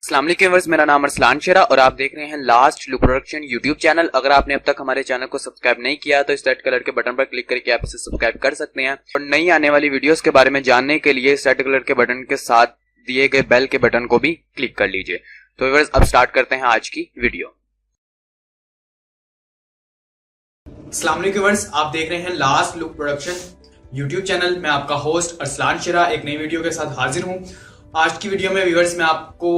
अस्सलाम वालेकुम व्यूअर्स, मेरा नाम अरसलान शेरा और आप देख रहे हैं last look production YouTube channel. अगर आपने अब तक हमारे चैनल को सब्सक्राइब नहीं किया तो इस रेड कलर के बटन पर क्लिक करके आप इसे सब्सक्राइब कर सकते हैं और नई आने वाली वीडियोस के बारे में जानने के लिए इस रेड कलर के बटन के साथ दिए गए बेल के बटन को भी क्लिक कर लीजिए। तो व्यूअर्स अब स्टार्ट करते हैं आज की वीडियो। अस्सलाम वालेकुम व्यूअर्स, आप देख रहे हैं last look production YouTube channel. मैं आपका होस्ट अरसलान शेरा एक नई वीडियो के साथ हाजिर हूं। आज की वीडियो में व्यूअर्स मैं आपको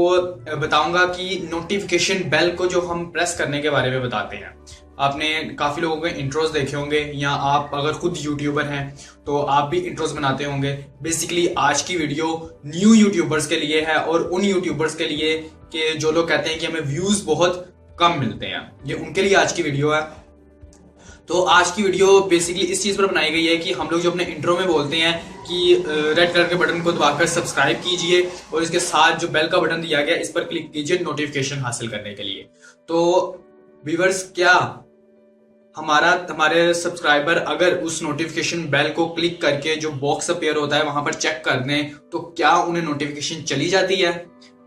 बताऊंगा कि नोटिफिकेशन बेल को जो हम प्रेस करने के बारे में बताते हैं। आपने काफी लोगों के इंट्रोज देखे होंगे या आप अगर खुद यूट्यूबर हैं तो आप भी इंट्रोज बनाते होंगे। बेसिकली आज की वीडियो न्यू यूट्यूबर्स के लिए है और उन यूट्यूबर्स के लिए कि जो लोग कहते हैं कि हमें व्यूज बहुत कम मिलते हैं, ये उनके लिए आज की वीडियो है। तो आज की वीडियो बेसिकली इस चीज पर बनाई गई है कि हम लोग जो अपने इंट्रो में बोलते हैं कि रेड कलर के बटन को दबाकर सब्सक्राइब कीजिए और इसके साथ जो बेल का बटन दिया गया इस पर क्लिक कीजिए नोटिफिकेशन हासिल करने के लिए। तो व्यूअर्स, क्या हमारे सब्सक्राइबर अगर उस नोटिफिकेशन बेल को क्लिक करके जो बॉक्स अपीयर होता है वहां पर चेक कर दें तो क्या उन्हें नोटिफिकेशन चली जाती है?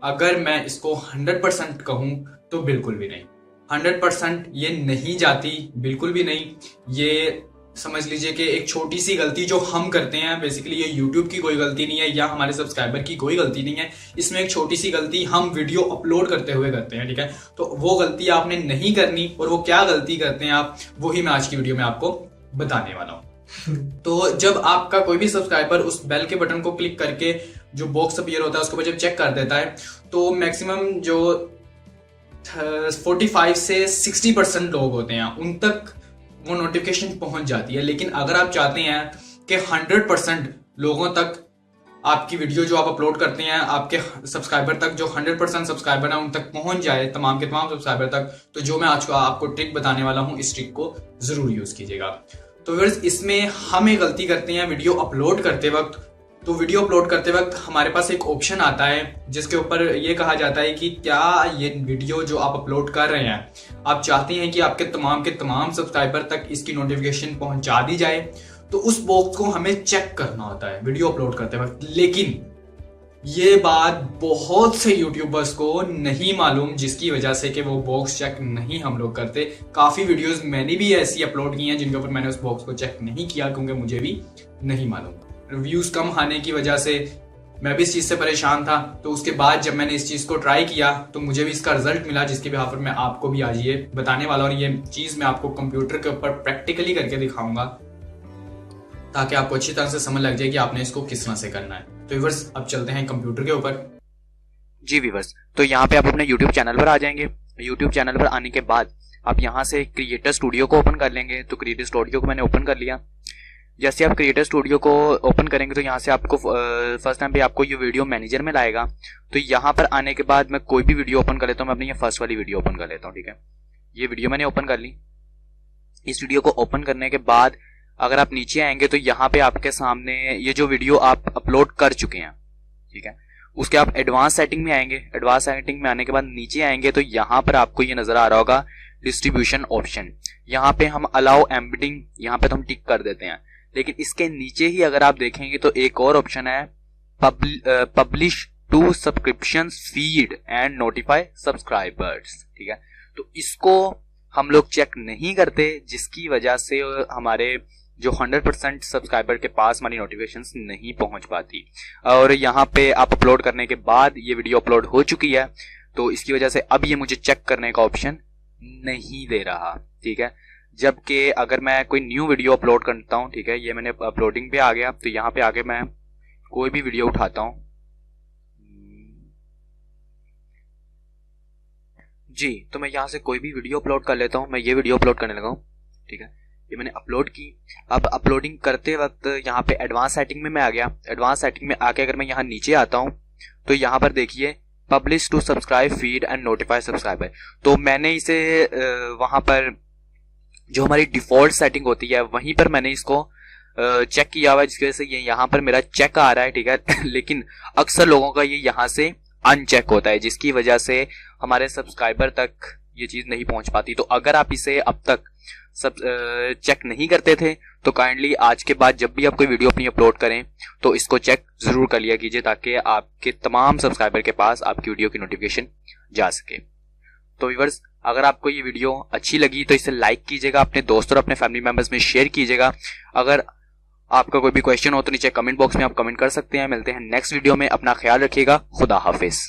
अगर मैं इसको 100% कहूं तो बिल्कुल भी नहीं। 100% ये नहीं जाती, बिल्कुल भी नहीं। ये समझ लीजिए कि एक छोटी सी गलती जो हम करते हैं, बेसिकली ये YouTube की कोई गलती नहीं है या हमारे सब्सक्राइबर की कोई गलती नहीं है। इसमें एक छोटी सी गलती हम वीडियो अपलोड करते हुए करते हैं, ठीक है। तो वो गलती आपने नहीं करनी और वो क्या गलती करते हैं आप, वही मैं आज की वीडियो में आपको बताने वाला हूं। तो जब आपका कोई भी सब्सक्राइबर उस बेल के बटन को क्लिक करके जो बॉक्स अपीयर होता है उसको जब चेक कर देता है तो मैक्सिमम जो 45 से 60% लोग होते हैं उन तक वो नोटिफिकेशन पहुंच जाती है। लेकिन अगर आप चाहते हैं कि 100% लोगों तक आपकी वीडियो जो आप अपलोड करते हैं आपके सब्सक्राइबर तक, जो 100% सब्सक्राइबर है उन तक पहुंच जाए, तमाम के तमाम सब्सक्राइबर तक, तो जो मैं आज को आपको ट्रिक बताने वाला हूं इस ट्रिक को जरूर यूज कीजिएगा। तो व्यूअर्स, इसमें हम एक गलती करते हैं वीडियो अपलोड करते वक्त। तो वीडियो अपलोड करते वक्त हमारे पास एक ऑप्शन आता है जिसके ऊपर ये कहा जाता है कि क्या ये वीडियो जो आप अपलोड कर रहे हैं आप चाहते हैं कि आपके तमाम सब्सक्राइबर तक इसकी नोटिफिकेशन पहुंचा दी जाए। तो उस बॉक्स को हमें चेक करना होता है वीडियो अपलोड करते वक्त। लेकिन ये बात बहुत से यूट्यूबर्स को नहीं मालूम, जिसकी वजह से कि वो बॉक्स चेक नहीं हम लोग करते। काफी वीडियोस मैंने भी ऐसी अपलोड की हैं जिनके ऊपर मैंने उस बॉक्स को चेक नहीं किया क्योंकि मुझे भी नहीं मालूम। व्यूज कम आने की वजह से मैं भी इस चीज से परेशान था। तो उसके बाद जब मैंने इस चीज को ट्राई किया तो मुझे भी इसका रिजल्ट मिला, जिसके बिहाफ पर मैं आपको भी आज ये बताने वाला हूं। और ये चीज मैं आपको कंप्यूटर के ऊपर प्रैक्टिकली करके दिखाऊंगा ताकि आपको अच्छी तरह से समझ लग जाए कि आपने इसको किस तरह से करना है। तो व्यूअर्स, अब चलते हैं कंप्यूटर के ऊपर। जी व्यूअर्स, तो यहाँ पे आप अपने यूट्यूब चैनल पर आ जाएंगे। यूट्यूब चैनल पर आने के बाद आप यहाँ से क्रिएटर स्टूडियो को ओपन कर लेंगे। तो क्रिएटर स्टूडियो को मैंने ओपन कर लिया। जैसे आप क्रिएटर स्टूडियो को ओपन करेंगे तो यहाँ से आपको फर्स्ट टाइम पे आपको ये वीडियो मैनेजर में लाएगा। तो यहाँ पर आने के बाद मैं कोई भी वीडियो ओपन कर लेता हूँ। मैं अपनी ये फर्स्ट वाली वीडियो ओपन कर लेता हूँ, ठीक है। ये वीडियो मैंने ओपन कर ली। इस वीडियो को ओपन करने के बाद अगर आप नीचे आएंगे तो यहाँ पे आपके सामने ये जो वीडियो आप अपलोड कर चुके हैं, ठीक है, उसके आप एडवांस सेटिंग में आएंगे। एडवांस सेटिंग में आने के बाद नीचे आएंगे तो यहाँ पर आपको ये नजर आ रहा होगा डिस्ट्रीब्यूशन ऑप्शन। यहाँ पे हम अलाउ एम्बेडिंग, यहाँ पे तो हम टिक कर देते हैं। लेकिन इसके नीचे ही अगर आप देखेंगे तो एक और ऑप्शन है publish to subscription feed and notify subscribers, ठीक है। तो इसको हम लोग चेक नहीं करते, जिसकी वजह से हमारे जो 100% सब्सक्राइबर के पास हमारी नोटिफिकेशंस नहीं पहुंच पाती। और यहाँ पे आप अपलोड करने के बाद ये वीडियो अपलोड हो चुकी है तो इसकी वजह से अब ये मुझे चेक करने का ऑप्शन नहीं दे रहा, ठीक है। जबकि अगर मैं कोई न्यू वीडियो अपलोड करता हूँ, ठीक है, ये मैंने अपलोडिंग पे आ गया तो यहाँ पे आगे मैं कोई भी वीडियो उठाता हूँ जी, तो मैं यहाँ से कोई भी वीडियो अपलोड कर लेता हूँ। मैं ये वीडियो अपलोड करने लगा हूँ, ठीक है। ये मैंने अपलोड की। अब अपलोडिंग करते वक्त यहाँ पे एडवांस सेटिंग में मैं आ गया। एडवांस सेटिंग में आके अगर मैं यहाँ नीचे आता हूँ तो यहाँ पर देखिए publish to subscribe feed and notify subscriber. तो मैंने इसे वहां पर जो हमारी डिफॉल्ट सेटिंग होती है वहीं पर मैंने इसको चेक किया हुआ है, जिसकी वजह से ये यहाँ पर मेरा चेक आ रहा है, ठीक है। लेकिन अक्सर लोगों का ये यहाँ से अनचेक होता है, जिसकी वजह से हमारे सब्सक्राइबर तक ये चीज नहीं पहुंच पाती। तो अगर आप इसे अब तक सब चेक नहीं करते थे तो काइंडली आज के बाद जब भी आप कोई वीडियो अपनी अपलोड करें तो इसको चेक जरूर कर लिया कीजिए, ताकि आपके तमाम सब्सक्राइबर के पास आपकी वीडियो की नोटिफिकेशन जा सके। तो व्यूअर्स, अगर आपको ये वीडियो अच्छी लगी तो इसे लाइक कीजिएगा, अपने दोस्तों और अपने फैमिली मेंबर्स में शेयर कीजिएगा। अगर आपका कोई भी क्वेश्चन हो तो नीचे कमेंट बॉक्स में आप कमेंट कर सकते हैं। मिलते हैं नेक्स्ट वीडियो में, अपना ख्याल रखिएगा। खुदा हाफिज।